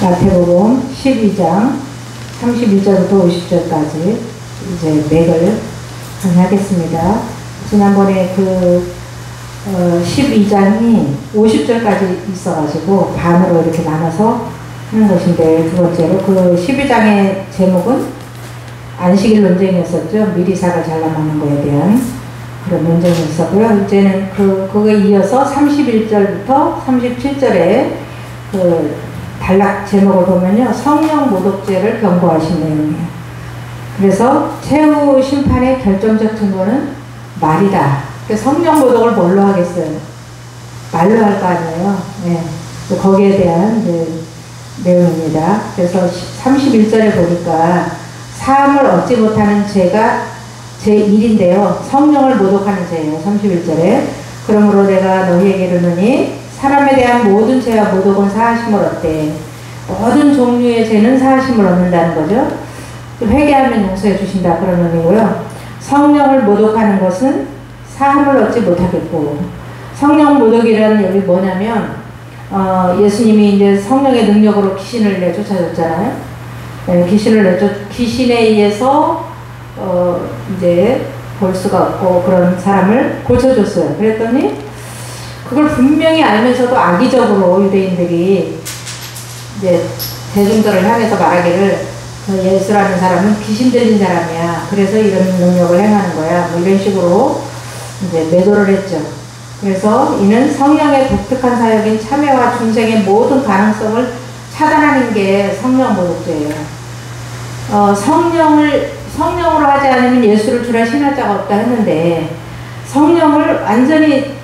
마태복음 12장 31절부터 50절까지 이제 맥을 하겠습니다. 지난번에 12장이 50절까지 있어가지고 반으로 이렇게 나눠서 하는 것인데, 두 번째로 12장의 제목은 안식일 논쟁이었었죠. 미리사를 잘라먹는 거에 대한 그런 논쟁이 있었고요. 이제는 그거에 이어서 31절부터 37절에 단락 제목을 보면요, 성령 모독죄를 경고하신 내용이에요. 그래서 최후 심판의 결정적 증거는 말이다. 성령 모독을 뭘로 하겠어요? 말로 할 거 아니에요. 네. 거기에 대한 내용입니다. 그래서 31절에 보니까 사함을 얻지 못하는 죄가 제1인데요. 성령을 모독하는 죄예요. 31절에. 그러므로 내가 너희에게 이르노니 사람에 대한 모든 죄와 모독은 사하심을 얻되 모든 종류의 죄는 사하심을 얻는다는 거죠. 회개하면 용서해 주신다 그런 의미고요. 성령을 모독하는 것은 사함을 얻지 못하겠고, 성령 모독이라는 여기 뭐냐면 예수님이 이제 성령의 능력으로 귀신을 내쫓아줬잖아요. 네, 귀신에 의해서 이제 볼 수가 없고 그런 사람을 고쳐줬어요. 그랬더니 그걸 분명히 알면서도 악의적으로 유대인들이 이제 대중들을 향해서 말하기를 예수라는 사람은 귀신 들린 사람이야. 그래서 이런 능력을 행하는 거야. 뭐 이런 식으로 이제 매도를 했죠. 그래서 이는 성령의 독특한 사역인 참회와 중생의 모든 가능성을 차단하는 게 성령 모독죄예요. 성령으로 하지 않으면 예수를 주라 신할 자가 없다 했는데, 성령을 완전히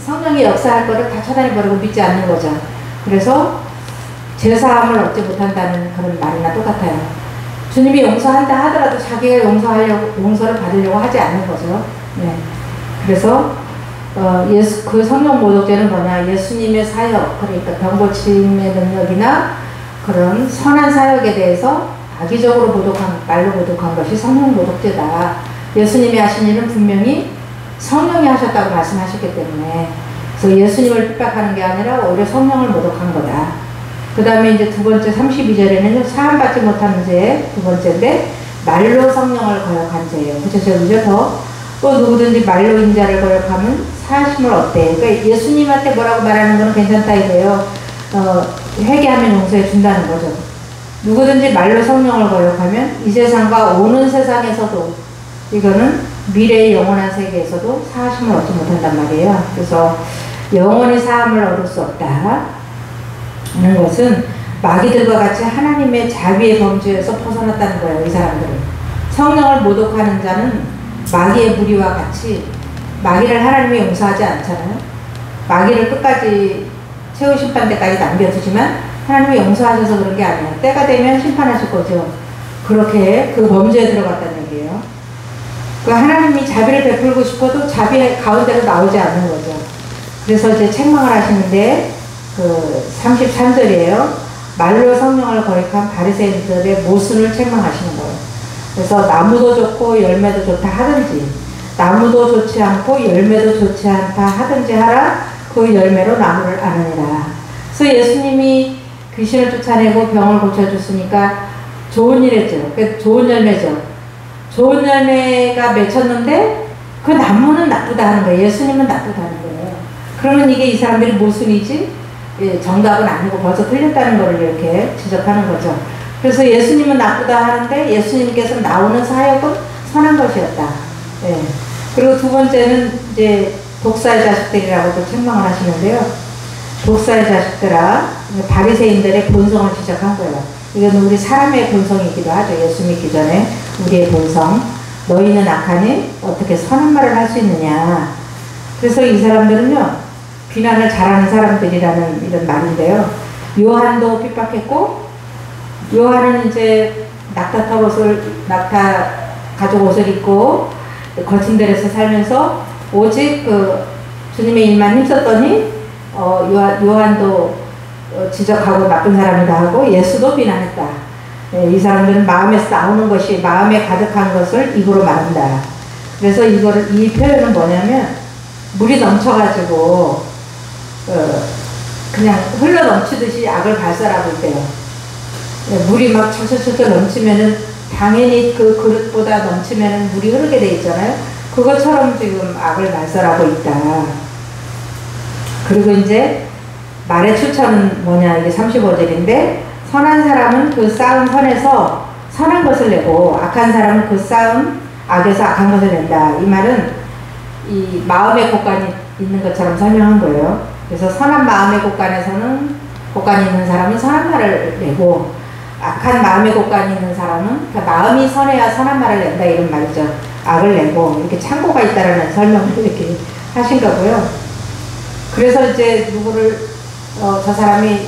성령이 역사할 거를 다 차단해버리고 믿지 않는 거죠. 그래서 죄사함을 얻지 못한다는 그런 말이나 똑같아요. 주님이 용서한다 하더라도 자기가 용서를 받으려고 하지 않는 거죠. 네. 그래서 그 성령 모독죄는 뭐냐? 예수님의 사역, 그러니까 병고침의 능력이나 그런 선한 사역에 대해서 악의적으로 말로 모독한 것이 성령 모독죄다. 예수님이 하신 일은 분명히 성령이 하셨다고 말씀하셨기 때문에, 그래서 예수님을 핍박하는 게 아니라 오히려 성령을 모독한 거다. 그 다음에 이제 두 번째 32절에는 사함받지 못하는 죄 두 번째인데, 말로 성령을 거역한 죄예요. 구체적이죠. 또 누구든지 말로 인자를 거역하면 사하심을 얻대. 그러니까 예수님한테 뭐라고 말하는 건 괜찮다 이거예요. 회개하면 용서해 준다는 거죠. 누구든지 말로 성령을 거역하면 이 세상과 오는 세상에서도, 이거는 미래의 영원한 세계에서도 사하심을 얻지 못한단 말이에요. 그래서 영원히 사함을 얻을 수 없다 하는 것은 마귀들과 같이 하나님의 자비의 범주에서 벗어났다는 거예요. 이 사람들은 성령을 모독하는 자는 마귀의 무리와 같이, 마귀를 하나님이 용서하지 않잖아요. 마귀를 끝까지 최후 심판 때까지 남겨두지만 하나님이 용서하셔서 그런 게 아니에요. 때가 되면 심판하실 거죠. 그렇게 그 범죄에 들어갔다는 얘기예요. 하나님이 자비를 베풀고 싶어도 자비 가운데로 나오지 않는 거죠. 그래서 이제 책망을 하시는데 33절이에요. 말로 성령을 거역한 바리새인들의 모순을 책망하시는 거예요. 그래서 나무도 좋고 열매도 좋다 하든지, 나무도 좋지 않고 열매도 좋지 않다 하든지 하라. 그 열매로 나무를 아느니라. 그래서 예수님이 귀신을 쫓아내고 병을 고쳐줬으니까 좋은 일 했죠. 좋은 열매죠. 좋은 열매가 맺혔는데 그 나무는 나쁘다 하는 거예요. 예수님은 나쁘다는 거예요. 그러면 이게 이 사람들이 모순이지? 정답은 아니고 벌써 틀렸다는 거를 이렇게 지적하는 거죠. 그래서 예수님은 나쁘다 하는데 예수님께서 나오는 사역은 선한 것이었다. 예. 그리고 두 번째는 이제 독사의 자식들이라고도 책망을 하시는데요. 독사의 자식들아, 바리새인들의 본성을 지적한 거예요. 이건 우리 사람의 본성이기도 하죠. 예수 믿기 전에 우리의 본성. 너희는 악하니 어떻게 선한 말을 할 수 있느냐. 그래서 이 사람들은요, 비난을 잘하는 사람들이라는 이런 말인데요. 요한도 핍박했고, 요한은 이제 낙타 가죽 옷을 입고 거친 데에서 살면서 오직 주님의 일만 힘썼더니 요한도 지적하고 나쁜 사람이다 하고 예수도 비난했다. 이 사람들은 마음에서 나오는 것이, 마음에 가득한 것을 입으로 말한다. 그래서 이 표현은 뭐냐면, 물이 넘쳐가지고 그냥 흘러 넘치듯이 악을 발설하고 있대요. 물이 막 철철철철 넘치면은 당연히 그 그릇보다 넘치면은 물이 흐르게 돼 있잖아요. 그것처럼 지금 악을 말살하고 있다. 그리고 이제 말의 추천은 뭐냐, 이게 35절인데, 선한 사람은 그 쌓은 선에서 선한 것을 내고 악한 사람은 그 쌓은 악에서 악한 것을 낸다. 이 말은 이 마음의 곳간이 있는 것처럼 설명한 거예요. 그래서 선한 마음의 곳간이 있는 사람은 선한 말을 내고, 악한 마음의 곳간이 있는 사람은 그 마음이 선해야 선한 말을 낸다, 이런 말이죠. 악을 내고, 이렇게 창고가 있다라는 설명을 이렇게 하신 거고요. 그래서 이제 누구를 저 사람이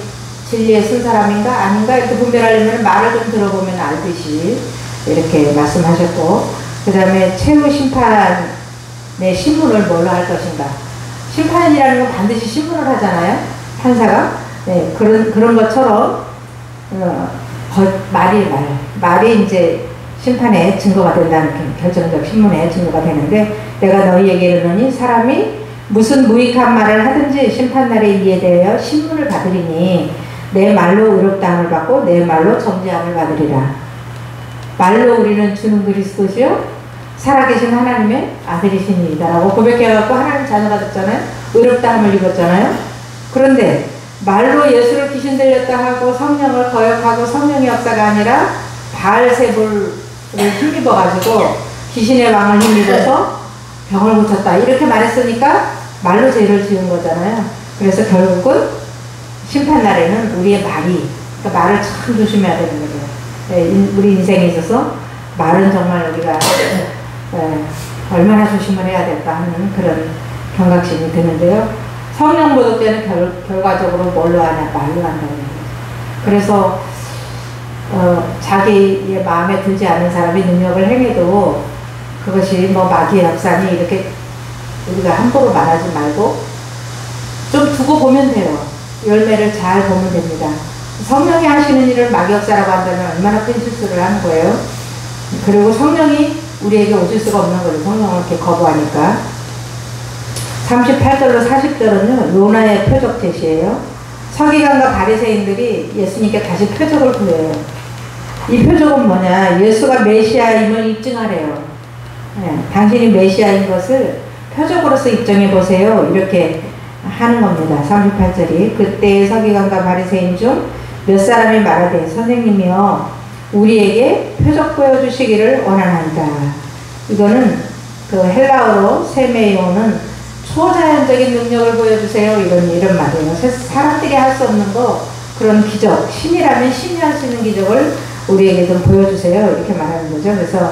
진리에 쓴 사람인가 아닌가 이렇게 분별하려면 말을 좀 들어보면 알듯이 이렇게 말씀하셨고, 그 다음에 최후 심판의 신문을 뭘로 할 것인가. 심판이라는 건 반드시 신문을 하잖아요, 판사가. 네, 그런 것처럼 말이 이제 심판의 증거가 된다는, 결정적 신문의 증거가 되는데, 내가 너희에게 이르노니 사람이 무슨 무익한 말을 하든지 심판날에 이에 대하여 신문을 받으리니 내 말로 의롭다함을 받고 내 말로 정죄함을 받으리라. 말로 우리는 주는 그리스도시요 살아계신 하나님의 아들이시니이다 라고 고백해갖고 하나님 자녀가 됐잖아요. 의롭다함을 입었잖아요. 그런데 말로 예수를 귀신 들렸다 하고 성령을 거역하고 성령의 역사가 아니라 바알세불을 힘입어가지고 귀신의 왕을 힘입어서 병을 고쳤다 이렇게 말했으니까 말로 죄를 지은 거잖아요. 그래서 결국은 심판날에는 우리의 말이, 그러니까 말을 참 조심해야 되는 거죠. 네, 우리 인생에 있어서 말은 정말 우리가 얼마나 조심을 해야 될까 하는 그런 경각심이 드는데요. 성령 모독죄는 결과적으로 뭘로 하냐? 말로 한다는 거죠. 그래서 자기의 마음에 들지 않은 사람이 능력을 행해도 그것이 뭐 마귀의 역사니 이렇게 우리가 함부로 말하지 말고 좀 두고 보면 돼요. 열매를 잘 보면 됩니다. 성령이 하시는 일을 마귀 역사라고 한다면 얼마나 큰 실수를 하는 거예요. 그리고 성령이 우리에게 오실 수가 없는 거죠. 성령을 이렇게 거부하니까. 38절로 40절은요, 요나의 표적 제시예요. 서기관과 바리새인들이 예수님께 다시 표적을 구해요. 이 표적은 뭐냐? 예수가 메시아임을 입증하래요. 네, 당신이 메시아인 것을 표적으로서 입증해 보세요. 이렇게 하는 겁니다. 38절이. 그때 서기관과 바리새인 중 몇 사람이 말하되 선생님이여 우리에게 표적 보여주시기를 원하나이다. 이거는 그 헬라어로 세메이오는 초자연적인 능력을 보여주세요. 이런 말이에요. 사람들이 할 수 없는 거, 그런 기적, 신이라면 신이 할 수 있는 기적을 우리에게 좀 보여주세요. 이렇게 말하는 거죠. 그래서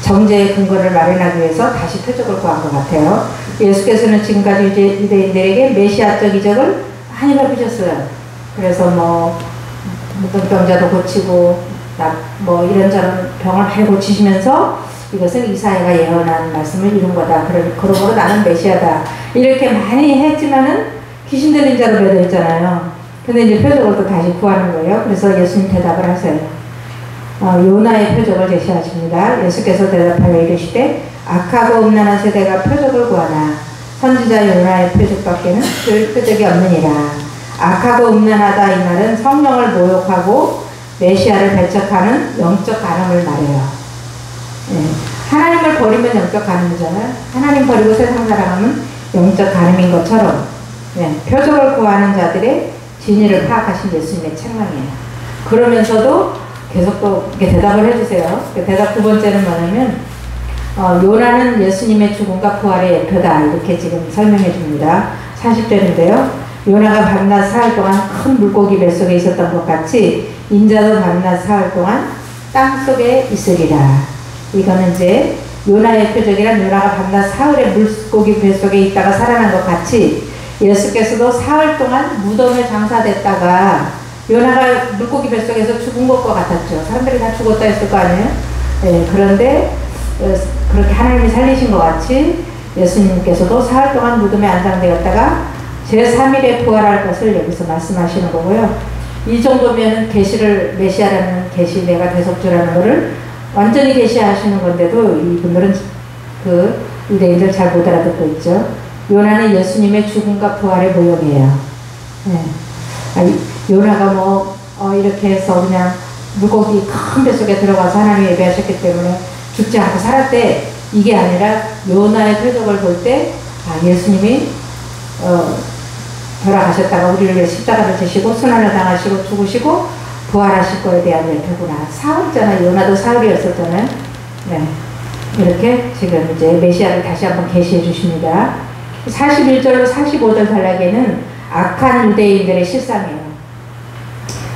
정죄의 근거를 마련하기 위해서 다시 표적을 구한 것 같아요. 예수께서는 지금까지 유대인들에게 메시아적 기적을 많이 베푸셨어요. 그래서 뭐 무병자도 고치고 뭐 이런저런 병을 많이 고치시면서 이것은 이사야가 예언한 말씀을 이룬 거다. 그러므로 나는 메시아다. 이렇게 많이 했지만은 귀신 들린 자로 매도했잖아요. 근데 이제 표적을 또 다시 구하는 거예요. 그래서 예수님 대답을 하세요. 요나의 표적을 제시하십니다. 예수께서 대답하여 이르시되 악하고 음란한 세대가 표적을 구하나 선지자 요나의 표적밖에는 그 표적이 없느니라. 악하고 음란하다 이 말은 성령을 모욕하고 메시아를 배척하는 영적 간음을 말해요. 네. 하나님을 버리면 영적 간음이잖아요. 하나님 버리고 세상 살아가면 영적 간음인 것처럼 표적을 구하는 자들의 진위를 파악하신 예수님의 책망이에요. 그러면서도 계속 또 이렇게 대답을 해주세요. 대답 두 번째는 뭐냐면 요나는 예수님의 죽음과 부활의 예표다. 이렇게 지금 설명해 줍니다. 40절인데요. 요나가 밤낮 사흘 동안 큰 물고기 뱃속에 있었던 것 같이 인자도 밤낮 사흘 동안 땅속에 있으리라. 이거는 이제 요나의 표적이란 요나가 밤낮 사흘에 물고기 뱃속에 있다가 살아난 것 같이 예수께서도 사흘 동안 무덤에 장사됐다가 요나가 물고기 뱃속에서 죽은 것과 같았죠. 사람들이 다 죽었다 했을 거 아니에요? 네, 그런데 그렇게 하나님이 살리신 것 같이 예수님께서도 사흘 동안 무덤에 안장되었다가 제3일에 부활할 것을 여기서 말씀하시는 거고요. 이 정도면은 계시를 메시아라는 계시, 내가 대속주라는 것을 완전히 계시하시는 건데도 이분들은 그 유대인들 잘 못 알아듣고 있죠. 요나는 예수님의 죽음과 부활의 모형이에요. 네. 요나가 뭐 이렇게 해서 그냥 물고기 큰 배 속에 들어가서 하나님 예배하셨기 때문에 죽지 않고 살았대. 이게 아니라 요나의 표적을 볼 때 예수님이 돌아가셨다가 우리를 위해 십자가를 지시고 순환을 당하시고 죽으시고 부활하실 거에 대한 예표구나. 사흘잖아요. 요나도 사흘이었었잖아요. 네. 이렇게 지금 이제 메시아를 다시 한번 계시해 주십니다. 41절로 45절 단락에는 악한 유대인들의 실상이에요.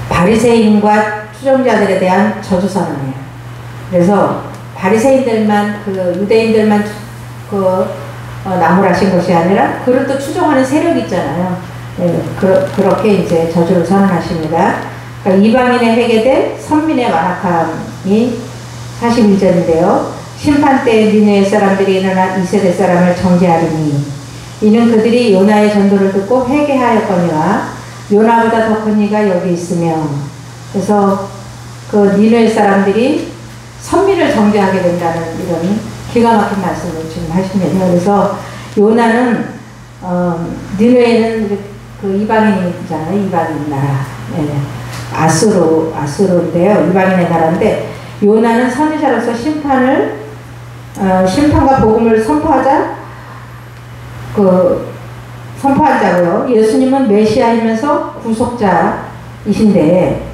바리새인과 추종자들에 대한 저주 선언이에요. 그래서 바리새인들만 유대인들만 나무라신 것이 아니라 그를 또 추종하는 세력이 있잖아요. 네, 그렇게 이제 저주를 선언하십니다. 그러니까 이방인의 회개대 선민의 완악함이 41절인데요. 심판 때에 니느웨 사람들이 일어나 2세대 사람을 정죄하리니 이는 그들이 요나의 전도를 듣고 회개하였거니와 요나보다 더 큰 이가 여기 있으며. 그래서 그 니느웨 사람들이 선민을 정죄하게 된다는 이런 기가 막힌 말씀을 지금 하십니다. 그래서 요나는 니느웨는 그 이방인이잖아요. 이방인 나라. 네. 아수르인데요. 이방인의 나라인데 요나는 선지자로서 심판과 복음을 선포한 자고요. 예수님은 메시아이면서 구속자이신데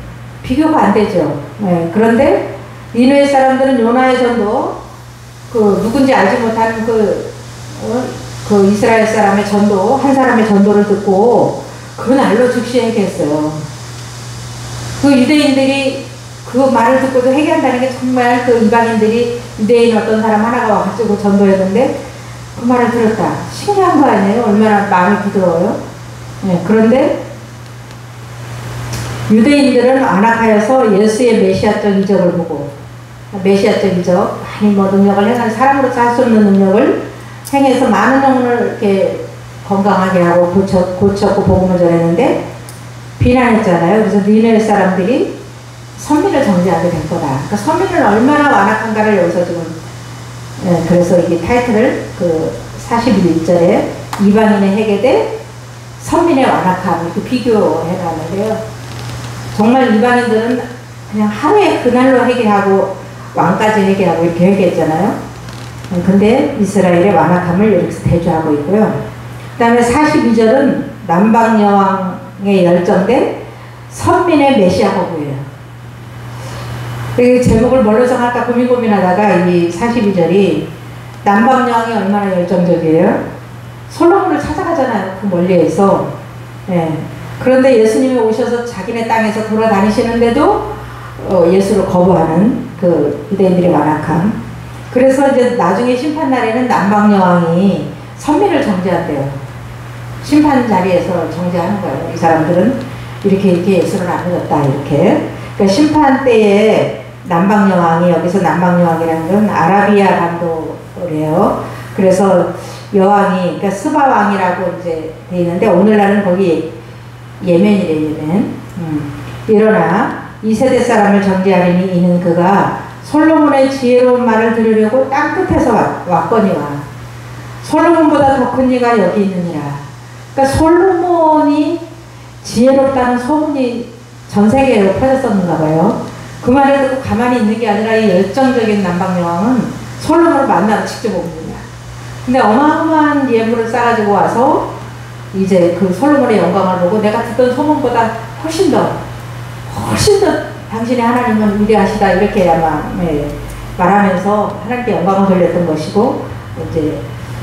비교가 안 되죠. 네. 그런데 니느웨 사람들은 요나의 전도 누군지 알지 못하는 그 이스라엘 사람의 전도, 한 사람의 전도를 듣고 그날로 즉시 회개했어요. 그 유대인들이 그 말을 듣고도 회개한다는 게 정말 그 이방인들이 유대인 어떤 사람 하나가 와가지고 전도했는데 그 말을 들었다. 신기한 거 아니에요? 얼마나 마음이 부드러워요? 네, 그런데 유대인들은 안악하여서 예수의 메시아적 이적을 보고, 메시아적 이적, 많이 능력을 행한 사람으로서 할 수 없는 능력을 행해서 많은 영혼을 이렇게 건강하게 하고 고쳤고 복음을 전했는데 비난했잖아요. 그래서 니느웨 사람들이 선민을 정죄하게 된 거다. 그러니까 선민은 얼마나 완악한가를 여기서 지금 그래서 이게 타이틀을 41절에 이방인의 회개대 선민의 완악함 이렇게 비교해놨는데요. 정말 이방인들은 그냥 하루에 그날로 회개하고 왕까지 회개하고 이렇게 회개했잖아요. 근데 이스라엘의 완악함을 여기서 대조하고 있고요. 그 다음에 42절은 남방여왕에 열정된 선민의 메시아 거부예요. 이 제목을 뭘로 정할까 고민하다가 이 42절이 남방여왕이 얼마나 열정적이에요? 솔로몬을 찾아가잖아요. 그 멀리에서. 네. 그런데 예수님이 오셔서 자기네 땅에서 돌아다니시는데도 예수를 거부하는 그 유대인들의 완악함. 그래서 이제 나중에 심판날에는 남방여왕이 선민을 정죄한대요. 심판 자리에서 정죄하는 거예요. 이 사람들은 이렇게 예수를 안 믿었다 이렇게. 그러니까 심판 때에 남방여왕이, 여기서 남방여왕이라는 건 아라비아 반도래요. 그래서 여왕이, 그러니까 스바왕이라고 이제 돼 있는데 오늘날은 거기 예멘이래, 예멘. 일어나 2세대 사람을 정죄하리니 이는 그가 솔로몬의 지혜로운 말을 들으려고 땅끝에서 왔거니와 솔로몬보다 더 큰 이가 여기 있느니라. 그러니까 솔로몬이 지혜롭다는 소문이 전 세계로 퍼졌었는가 봐요. 그 말을 듣고 가만히 있는 게 아니라 이 열정적인 남방여왕은 솔로몬을 만나러 직접 옵니다. 근데 어마어마한 예물을 싸가지고 와서 이제 그 솔로몬의 영광을 보고 내가 듣던 소문보다 훨씬 더 당신의 하나님은 위대하시다 이렇게 아마 말하면서 하나님께 영광을 돌렸던 것이고 이제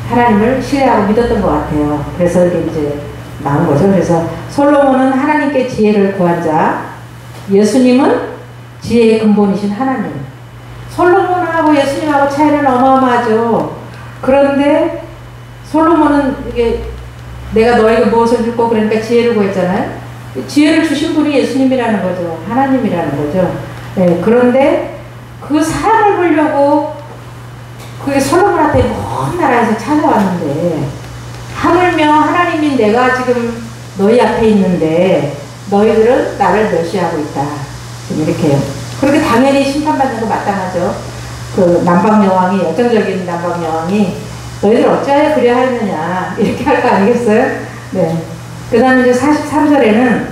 하나님을 신뢰하고 믿었던 것 같아요. 그래서 이게 이제 나온 거죠. 그래서 솔로몬은 하나님께 지혜를 구한 자, 예수님은 지혜의 근본이신 하나님. 솔로몬하고 예수님하고 차이는 어마어마하죠. 그런데 솔로몬은 이게 내가 너에게 무엇을 줄고 그러니까 지혜를 구했잖아요. 지혜를 주신 분이 예수님이라는 거죠. 하나님이라는 거죠. 네, 그런데 그 사람을 보려고 그게 솔로몬한테 먼 나라에서 찾아왔는데 하물며 하나님인 내가 지금 너희 앞에 있는데 너희들은 나를 멸시하고 있다. 지금 이렇게. 그렇게 당연히 심판받는 거 마땅하죠. 그 남방여왕이, 열정적인 남방여왕이 너희들 어찌하여 그려 하였느냐 이렇게 할 거 아니겠어요? 네. 그 다음에 이제 43절에는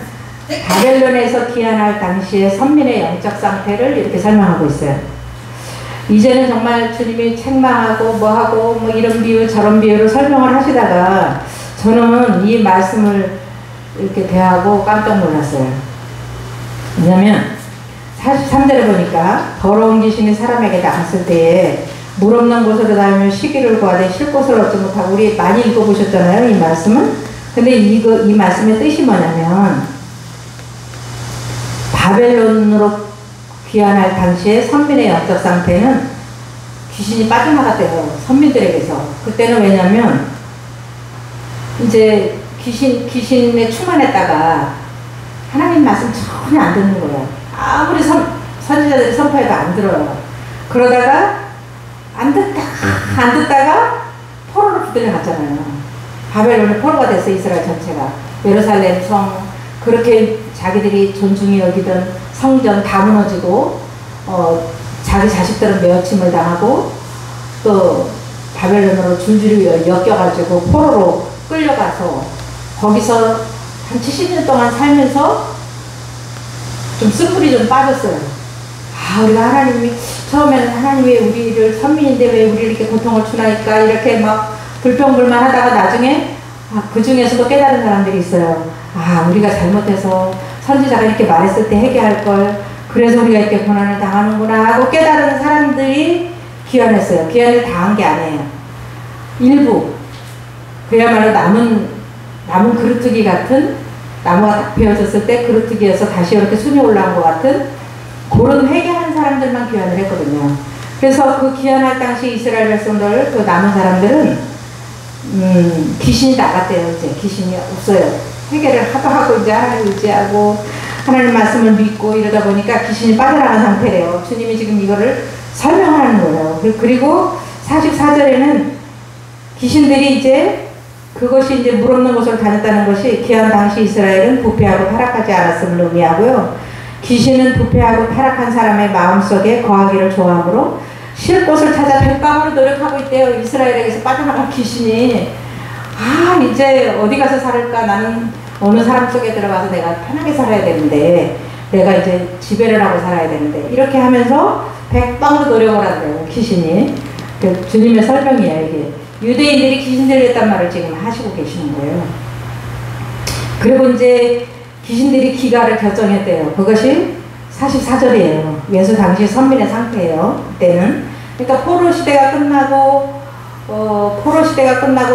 바벨론에서 귀환할 당시의 선민의 영적 상태를 이렇게 설명하고 있어요. 이제는 정말 주님이 책망하고 뭐하고 뭐 이런 비유 저런 비유를 설명을 하시다가 저는 이 말씀을 이렇게 대하고 깜짝 놀랐어요. 왜냐면 43절에 보니까 더러운 귀신이 사람에게 나갔을 때에 물 없는 곳으로 다니며 쉬기를 구하되 쉴 곳을 얻지 못하고, 우리 많이 읽어보셨잖아요, 이 말씀은. 근데 이 말씀의 뜻이 뭐냐면 바벨론으로 귀환할 당시에 선민의 영적 상태는 귀신이 빠져나갔대요, 선민들에게서. 그때는 왜냐면 이제 귀신에 충만했다가 하나님 말씀 전혀 안 듣는 거예요. 아무리 선지자들이 선포해도 안 들어요. 그러다가 안 듣다가 포로로 붙들려 갔잖아요. 바벨론의 포로가 됐어, 이스라엘 전체가. 예루살렘 성, 그렇게 자기들이 존중히 여기던 성전 다 무너지고, 자기 자식들은 메어침을 당하고, 또 바벨론으로 줄줄이 엮여가지고 포로로 끌려가서 거기서 한 70년 동안 살면서 좀 쓴물이 좀 빠졌어요. 우리가 하나님이, 처음에는 하나님이 우리를 선민인데 왜 우리를 이렇게 고통을 주나니까 이렇게 막 불평불만 하다가 나중에 그 중에서도 깨달은 사람들이 있어요. 우리가 잘못해서 선지자가 이렇게 말했을 때 회개할 걸, 그래서 우리가 이렇게 고난을 당하는구나 하고 깨달은 사람들이 귀환했어요. 귀환을 당한 게 아니에요. 일부, 그야말로 남은 그루트기 같은, 나무가 딱 베어졌을 때 그루트기에서 다시 이렇게 순이 올라온 것 같은 그런 회개하는 사람들만 귀환을 했거든요. 그래서 그 귀환할 당시 이스라엘 백성들, 그 남은 사람들은 귀신이 나갔대요. 이제 귀신이 없어요. 회개를 하고 이제 하나님 의지하고 하나님 말씀을 믿고 이러다 보니까 귀신이 빠져나간 상태래요. 주님이 지금 이거를 설명하는 거예요. 그리고 44절에는 귀신들이 이제 그것이 이제 물 없는 곳으로 다녔다는 것이 귀환 당시 이스라엘은 부패하고 타락하지 않았음을 의미하고요. 귀신은 부패하고 타락한 사람의 마음속에 거하기를 좋아하므로 쉴 곳을 찾아 백방으로 노력하고 있대요. 이스라엘에게서 빠져나간 귀신이. 이제 어디 가서 살을까? 나는 어느 사람 속에 들어가서 내가 편하게 살아야 되는데, 내가 이제 지배를 하고 살아야 되는데, 이렇게 하면서 백방으로 노력을 한대요, 귀신이. 주님의 설명이에요, 이게. 유대인들이 귀신들이 했단 말을 지금 하시고 계시는 거예요. 그리고 이제 귀신들이 기가를 결정했대요. 그것이 44절이에요. 예수 당시 선민의 상태예요, 그때는. 그러니까 포로 시대가 끝나고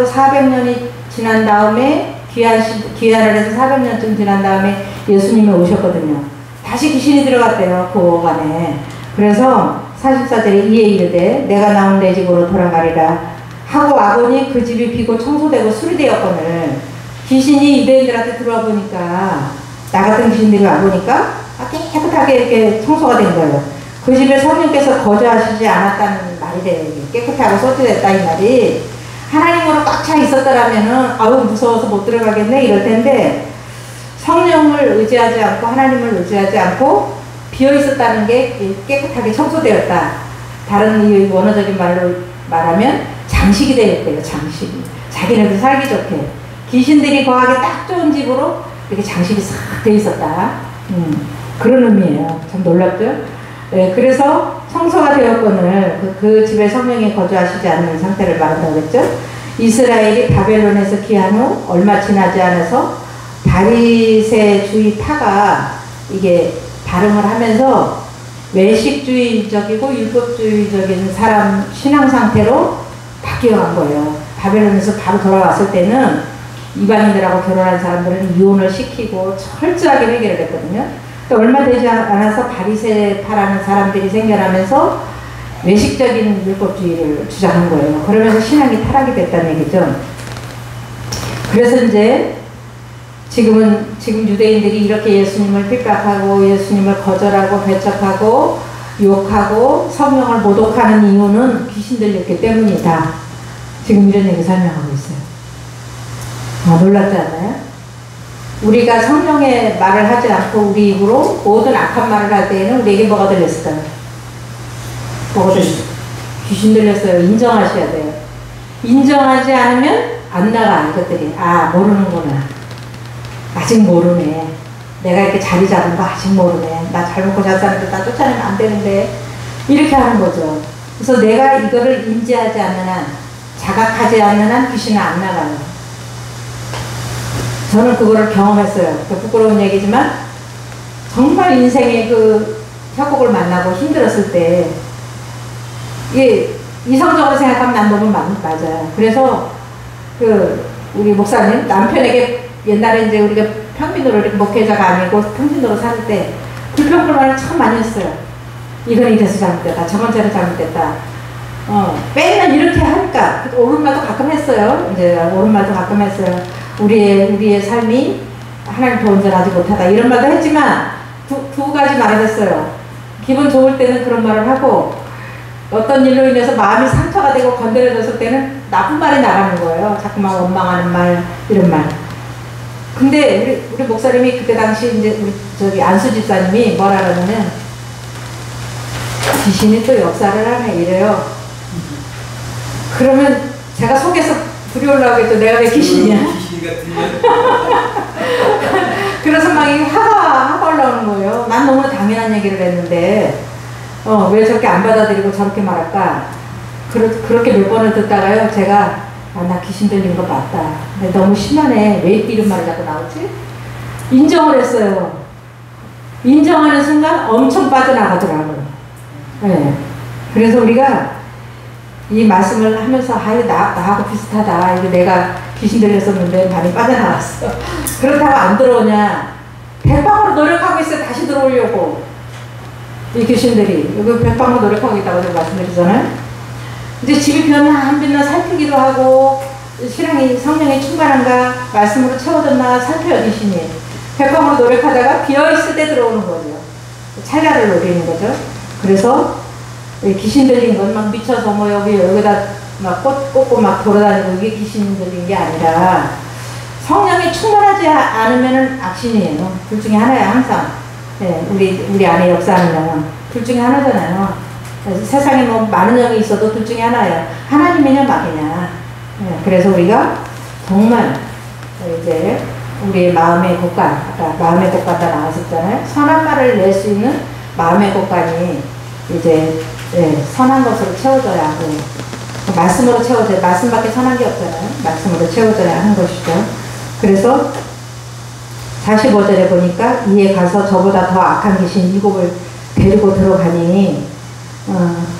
400년이 지난 다음에 귀환을 해서 400년쯤 지난 다음에 예수님이 오셨거든요. 다시 귀신이 들어갔대요, 그 5간에. 그래서 44절에 이에 이르되 내가 나온 내 집으로 돌아가리라 하고 와보니 그 집이 비고 청소되고 수리되었거늘. 귀신이 유대인들한테 들어와 보니까, 나 같은 귀신들이 와보니까 깨끗하게 이렇게 청소가 된 거예요. 그 집에 성령께서 거주하시지 않았다는 말이 돼요. 깨끗하고 소지됐다 이 말이. 하나님으로 꽉 차 있었더라면은 무서워서 못 들어가겠네 이럴 텐데, 성령을 의지하지 않고 하나님을 의지하지 않고 비어 있었다는 게 깨끗하게 청소되었다. 다른 이 원어적인 말로 말하면 장식이 되었대요. 장식이. 자기네들 살기 좋게. 귀신들이 거하기 딱 좋은 집으로 이렇게 장식이 싹 돼 있었다. 그런 의미예요. 참 놀랍죠? 네, 그래서 청소가 되었거늘 그 집에 성령이 거주하시지 않는 상태를 말한다고 했죠. 이스라엘이 바벨론에서 귀한 후 얼마 지나지 않아서 바리새주의파가 이게 발흥을 하면서 외식주의적이고 율법주의적인 사람 신앙 상태로 바뀌어간 거예요. 바벨론에서 바로 돌아왔을 때는 이방인들하고 결혼한 사람들은 이혼을 시키고 철저하게 회개를 했거든요. 얼마 되지 않아서 바리새파라는 사람들이 생겨나면서 외식적인 율법주의를 주장한 거예요. 그러면서 신앙이 타락이 됐다는 얘기죠. 그래서 이제 지금 유대인들이 이렇게 예수님을 핍박하고 예수님을 거절하고 배척하고 욕하고 성령을 모독하는 이유는 귀신들이었기 때문이다. 지금 이런 얘기 설명하고 있어요. 놀랍지 않나요? 우리가 성령의 말을 하지 않고 우리 입으로 모든 악한 말을 할 때에는 우리에게 뭐가 들렸을까요? 뭐가 들렸어요? 귀신 들렸어요. 인정하셔야 돼요. 인정하지 않으면 안 나가, 이것들이. 모르는구나. 아직 모르네. 내가 이렇게 자리 잡은 거 아직 모르네. 나 잘 먹고 잘 사는데 나 쫓아내면 안 되는데. 이렇게 하는 거죠. 그래서 내가 이거를 인지하지 않는 한, 자각하지 않는 한 귀신은 안 나가요. 저는 그거를 경험했어요. 부끄러운 얘기지만 정말 인생의 그 협곡을 만나고 힘들었을 때 이게 이성적으로 생각하면 난 너무 맞아요. 그래서 그 우리 목사님 남편에게 옛날에 이제 우리가 평민으로 이렇게 목회자가 아니고 평민으로 살 때 불평불만을 참 많이 했어요. 이건 이래서 잘못됐다. 저건 저래서 잘못됐다. 맨날 이렇게 하니까 옳은 말도 가끔 했어요. 이제 옳은 말도 가끔 했어요. 우리의 삶이 하나님 더 온전하지 못하다 이런 말도 했지만 두 가지 말을 했어요. 기분 좋을 때는 그런 말을 하고 어떤 일로 인해서 마음이 상처가 되고 건드려졌을 때는 나쁜 말이 나가는 거예요. 자꾸만 원망하는 말 이런 말. 근데 우리 목사님이 그때 당시 이제 우리 저기 안수 집사님이 뭐라 그러냐면 귀신이 또 역사를 하네 이래요. 그러면 제가 속에서 불이 올라오겠죠. 내가 왜 귀신이야? 그래서 막 화가 올라오는 거예요. 난 너무 당연한 얘기를 했는데 왜 저렇게 안 받아들이고 저렇게 말할까? 그렇게 몇 번을 듣다가요. 제가 나 귀신 들린 거 맞다. 근데 너무 심하네. 왜 이런 말이 자꾸 나오지? 인정을 했어요. 인정하는 순간 엄청 빠져나가더라고요. 네. 그래서 우리가 이 말씀을 하면서 나하고 비슷하다. 이거 내가 귀신 들렸었는데 많이 빠져나갔어. 그렇다고 안 들어오냐? 백방으로 노력하고 있어요. 다시 들어오려고. 이 귀신들이. 여기 백방으로 노력하고 있다고 제가 말씀드리잖아요. 이제 집이 비었나 안 비었나 살피기도 하고 신앙이 성령이 충만한가 말씀으로 채워졌나 살펴요. 귀신이. 백방으로 노력하다가 비어있을 때 들어오는 거죠. 찰나를 노리는 거죠. 그래서 귀신 들린 건 막 미쳐서 뭐 여기다 막 꽃 꽂고 막 돌아다니고 이게 귀신 들린 게 아니라 성령이 충만하지 않으면은 악신이에요. 둘 중에 하나야 항상. 네, 우리 안에 역사하는 영은 둘 중에 하나잖아요. 세상에 뭐 많은 영이 있어도 둘 중에 하나예요. 하나님이냐 마귀냐. 네, 그래서 우리가 정말 이제 우리의 마음의 곳간, 아까 마음의 곳간다 나왔었잖아요. 선한 말을 낼 수 있는 마음의 곳간이 이제 선한 것으로 채워져야 하고 말씀으로 채워져야, 말씀밖에 선한 게 없잖아요. 말씀으로 채워져야 하는 것이죠. 그래서 45절에 보니까 이에 가서 저보다 더 악한 귀신 7을 데리고 들어가니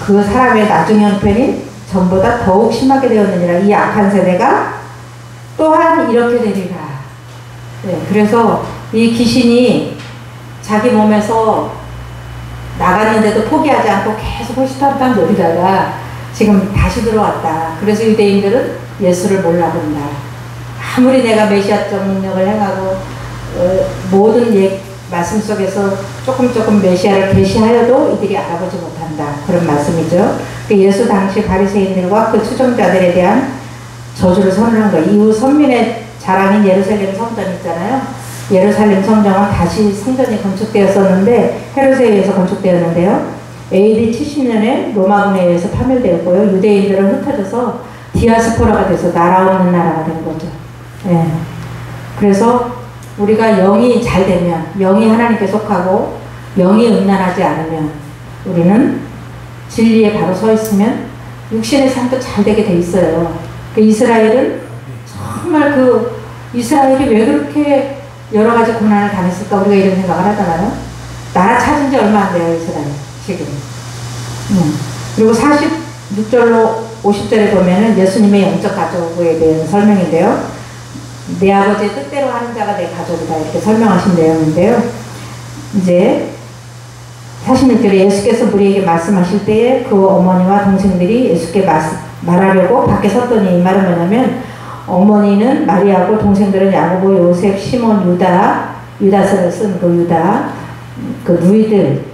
그 사람의 나중 형편이 전보다 더욱 심하게 되었느니라. 이 악한 세대가 또한 이렇게 되리라. 네, 그래서 이 귀신이 자기 몸에서 나갔는데도 포기하지 않고 계속 호시탐탐 노리다가 지금 다시 들어왔다. 그래서 유대인들은 예수를 몰라 본다. 아무리 내가 메시아적 능력을 행하고 모든 말씀 속에서 조금 메시아를 계시하여도 이들이 알아보지 못한다. 그런 말씀이죠. 그 예수 당시 바리새인들과 그 추종자들에 대한 저주를 선언한 거예요. 이후 선민의 자랑인 예루살렘 성전 있잖아요. 예루살렘 성전은 다시 성전이 건축되었었는데 헤롯에 의해서 건축되었는데요. AD 70년에 로마군에 의해서 파멸되었고요. 유대인들은 흩어져서 디아스포라가 돼서 나라 없는 나라가 된 거죠. 네. 그래서 우리가 영이 잘 되면, 영이 하나님께 속하고 영이 음란하지 않으면 우리는 진리에 바로 서 있으면 육신의 삶도 잘 되게 돼 있어요. 그 이스라엘은 정말 이스라엘이 왜 그렇게 여러 가지 고난을 당했을까 우리가 이런 생각을 하잖아요. 나라 찾은 지 얼마 안 돼요, 이스라엘 지금. 그리고 46절로 50절에 보면은 예수님의 영적 가족에 대한 설명인데요. 내 아버지의 뜻대로 하는 자가 내 가족이다 이렇게 설명하신 내용인데요. 이제 46절에 예수께서 우리에게 말씀하실 때에 그 어머니와 동생들이 예수께 말하려고 밖에 섰더니 이 말은 뭐냐면 어머니는 마리아고 동생들은 야고보, 요셉, 시몬, 유다서를 쓴 그 유다, 그 누이들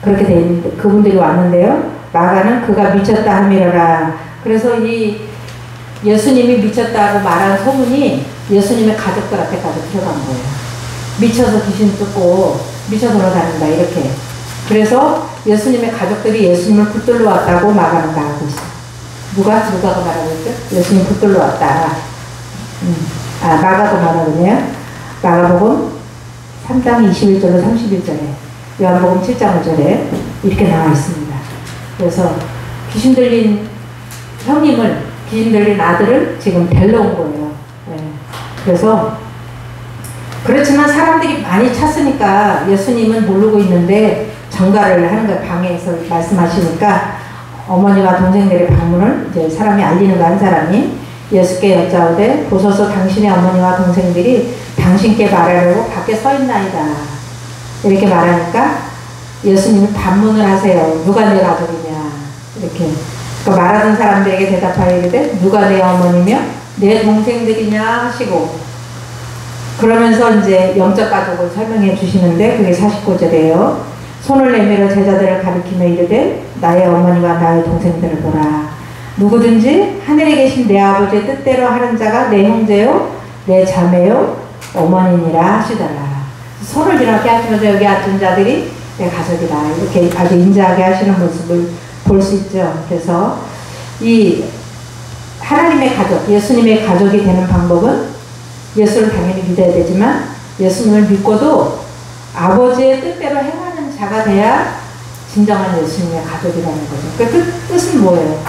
그렇게 돼 있는데 그분들이 왔는데요. 마가는 그가 미쳤다 함이러라. 그래서 이 예수님이 미쳤다고 말한 소문이 예수님의 가족들한테까지 들어간 거예요. 미쳐서 귀신 쫓고 미쳐 돌아다닌다 이렇게. 그래서 예수님의 가족들이 예수님을 붙들러 왔다고 마가는 말하고 있어요. 누가가 말하고 있죠? 예수님 붙들러 왔다. 마가가 말하거든요. 마가복음 3장 21절로 31절에 요한복음 7장 5절에 이렇게 나와 있습니다. 그래서 귀신 들린 형님을, 귀신 들린 아들을 지금 데리러 온 거예요. 네. 그래서 그렇지만 사람들이 많이 찼으니까 예수님은 모르고 있는데 전가를 하는 거예요. 방에서 말씀하시니까 어머니와 동생들의 방문을 이제 사람이 알리는 거, 한 사람이 예수께 여짜오되 보소서 당신의 어머니와 동생들이 당신께 말하려고 밖에 서 있나이다. 이렇게 말하니까 예수님이 반문을 하세요. 누가 내 가족이냐 이렇게. 그러니까 말하던 사람들에게 대답하여 이르되 누가 내 어머니며 내 동생들이냐 하시고, 그러면서 이제 영적 가족을 설명해 주시는데 그게 49절이에요. 손을 내밀어 제자들을 가리키며 이르되 나의 어머니와 나의 동생들을 보라. 누구든지 하늘에 계신 내 아버지의 뜻대로 하는 자가 내 형제요 내 자매요 어머니니라 하시더라. 손을 이렇게 하시면서 여기 앉은 자들이 내 가족이다. 이렇게 아주 인자하게 하시는 모습을 볼 수 있죠. 그래서 이 하나님의 가족, 예수님의 가족이 되는 방법은 예수를 당연히 믿어야 되지만 예수님을 믿고도 아버지의 뜻대로 행하는 자가 돼야 진정한 예수님의 가족이라는 거죠. 그 뜻은 뭐예요?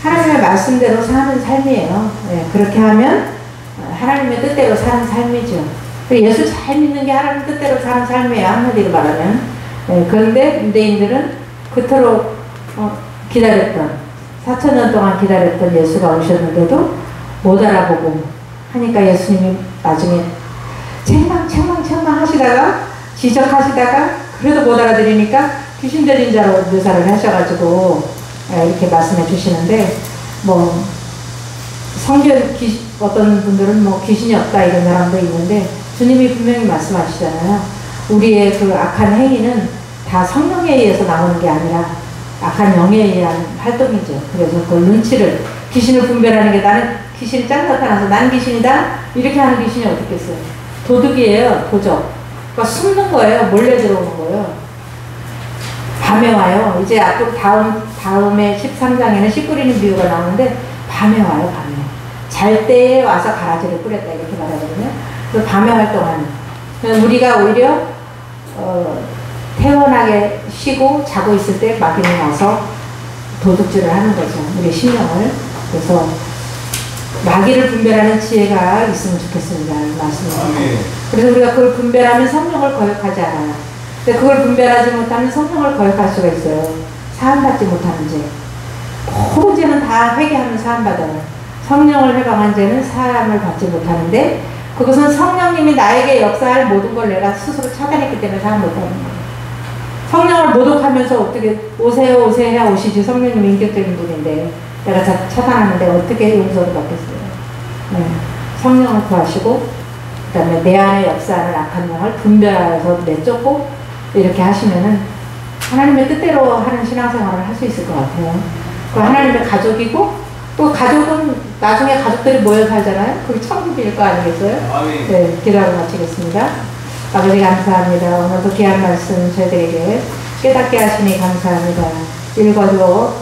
하나님의 말씀대로 사는 삶이에요. 네, 그렇게 하면 하나님의 뜻대로 사는 삶이죠. 예수 잘 믿는 게 하나님 뜻대로 사는 삶이에요. 한마디로 말하면. 네, 그런데 유대인들은 그토록 기다렸던, 4,000년 동안 기다렸던 예수가 오셨는데도 못 알아보고 하니까 예수님이 나중에 책망 하시다가 지적하시다가 그래도 못 알아들으니까 귀신 들린 자로 묘사를 하셔가지고 이렇게 말씀해 주시는데, 뭐 성경 어떤 분들은 뭐 귀신이 없다 이런 사람도 있는데 주님이 분명히 말씀하시잖아요. 우리의 그 악한 행위는 다 성령에 의해서 나오는 게 아니라 악한 영에 의한 활동이죠. 그래서 그 눈치를, 귀신을 분별하는 게, 나는 귀신이 짱 나타나서 난 귀신이다 이렇게 하는 귀신이 어디 있겠어요. 도둑이에요. 도적. 그러니까 숨는 거예요. 몰래 들어오는 거예요. 밤에 와요. 이제 앞으로 다음에 13장에는 씨 뿌리는 비유가 나오는데 밤에 와요. 밤에. 잘 때에 와서 가라지를 뿌렸다 이렇게 말하거든요. 그래서 밤에 활동하는. 우리가 오히려 태연하게 쉬고 자고 있을 때 마귀는 와서 도둑질을 하는 거죠. 우리 신령을. 그래서 마귀를 분별하는 지혜가 있으면 좋겠습니다. 말씀입니다. 그래서 우리가 그걸 분별하면 성령을 거역하지 않아요. 근데 그걸 분별하지 못하면 성령을 거역할 수가 있어요. 사함받지 못하는 죄. 모든 죄는 다 회개하면 사함받아요. 성령을 해방한 죄는 사함을 받지 못하는데, 그것은 성령님이 나에게 역사할 모든 걸 내가 스스로 차단했기 때문에 사함 못하는 거예요. 성령을 모독하면서 어떻게 오세요 해야 오시지. 성령님이 인격적인 분인데 내가 차단하는데 어떻게 용서를 받겠어요. 네. 성령을 구하시고 그 다음에 내 안에 역사하는 악한 영을 분별하여서 내쫓고 이렇게 하시면은 하나님의 뜻대로 하는 신앙생활을 할 수 있을 것 같아요. 그 하나님의 가족이고, 또 가족은 나중에 가족들이 모여 살잖아요. 그게 천국일 거 아니겠어요? 네, 기도하고 마치겠습니다. 아버지 감사합니다. 오늘도 귀한 말씀 저희들에게 깨닫게 하시니 감사합니다. 읽어도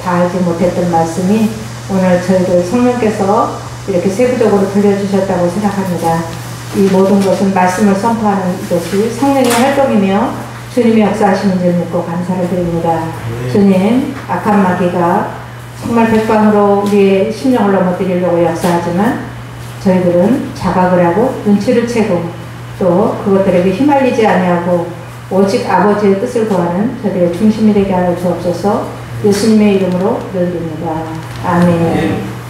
다 알지 못했던 말씀이 오늘 저희들 성령께서 이렇게 세부적으로 들려주셨다고 생각합니다. 이 모든 것은 말씀을 선포하는 것이 성령의 활동이며 주님의 역사하시는 줄 믿고 감사를 드립니다. 주님, 악한 마귀가 정말 백방으로 우리의 심령을 넘어뜨리려고 역사하지만 저희들은 자각을 하고 눈치를 채고 또 그것들에게 휘말리지 아니하고 오직 아버지의 뜻을 구하는 저희들의 중심이 되게 하여 주옵소서. 예수님의 이름으로 기도드립니다. 아멘.